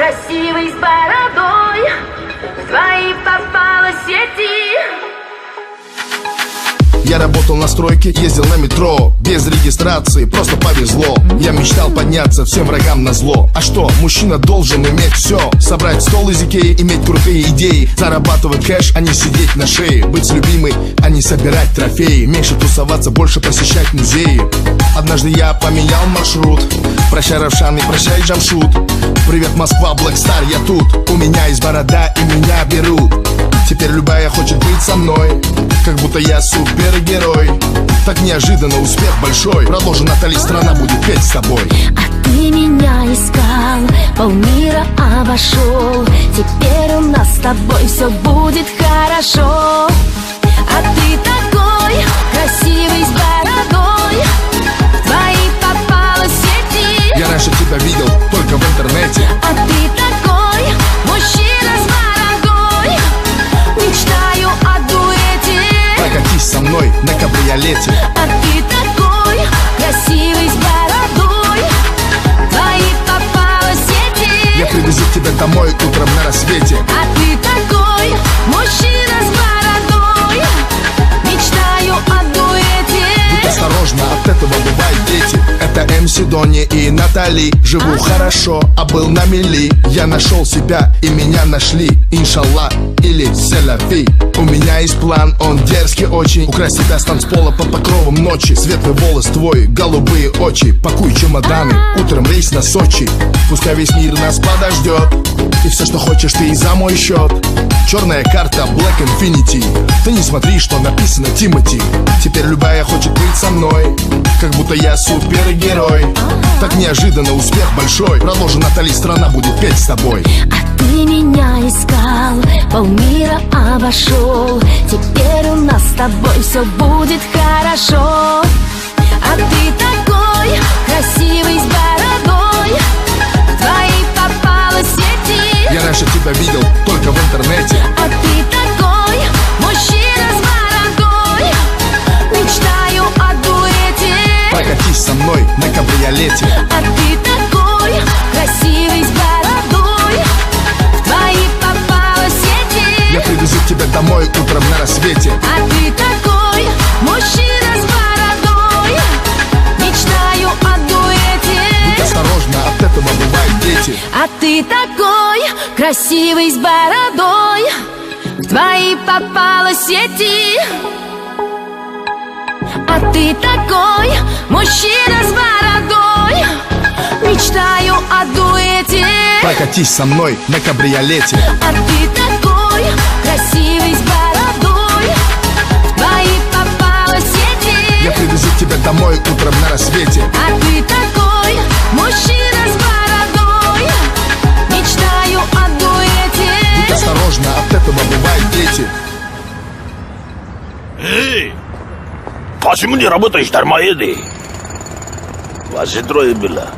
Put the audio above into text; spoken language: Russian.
красивый с бородой, в твои попала сети. Я работал на стройке, ездил на метро, без регистрации, просто повезло. Я мечтал подняться всем врагам назло. А что, мужчина должен иметь все: собрать стол из Икеи, иметь крутые идеи, зарабатывать кэш, а не сидеть на шее, быть с любимой, а не собирать трофеи, меньше тусоваться, больше посещать музеи. Однажды я поменял маршрут. Прощай, Равшан, и прощай, Джамшут. Привет, Москва, Блэкстар, я тут. У меня есть борода, и меня берут. Теперь любая хочет быть со мной, как будто я супергерой. Так неожиданно успех большой. Продолжи, Натали, страна будет петь с тобой. А ты меня искал, полмира обошел. Теперь у нас с тобой все будет хорошо. А ты такой красивый с бородой, в твои попала сети. Я раньше тебя видел только в интернете. А ты такой мужчина с бородой, мечтаю о дуэте. Прокатись со мной на кабриолете. А ты такой красивый с бородой, в твои попала сети. Я привезу тебя домой утром на рассвете. А ты такой мужчина с бородой, мечтаю о дуэте. Будь осторожна, от этого бывают дети. Это МС Дони и Натали. Живу хорошо, а был на мели. Я нашел себя и меня нашли. Иншаллах или селяфи. У меня есть план, он дерзкий очень. Украсть тебя с танцпола под покровом ночи. Светлый волос твой, голубые очи. Пакуй чемоданы, утром рейс на Сочи. Пускай весь мир нас подождет, и все, что хочешь, ты и за мой счет. Черная карта Black Infinity. Ты не смотри, что написано Тимати. Теперь любая хочет быть со мной, как будто я супергерой. Так неожиданно успех большой. Продолжи, Натали, страна будет петь с тобой. А ты меня искал, полмира обошел. Теперь у нас с тобой все будет хорошо. А ты такой красивый с бородой, в твои попала сети. Я раньше тебя видел только в интернете. А ты такой мужчина с бородой, мечтаю о дуэте. Прокатись со мной на кабриолете. А ты такой красивый с бородой, в твои попала сети. Я привезу тебя домой утром на рассвете. А ты такой мужчина с бородой, мечтаю о дуэте. Будь осторожна, от этого бывают дети. А ты такой красивый с бородой, в твои попала сети. А ты такой мужчина с бородой, мечтаю о дуэте. Прокатись со мной на кабриолете. А ты такой красивый с бородой, в твои попала сети. Я привезу тебя домой утром на рассвете. А ты такой мужчина с бородой, мечтаю о дуэте. Будь осторожна, от этого бывают дети. Эй! Почему не работаешь, дармоеды? Вас же трое было.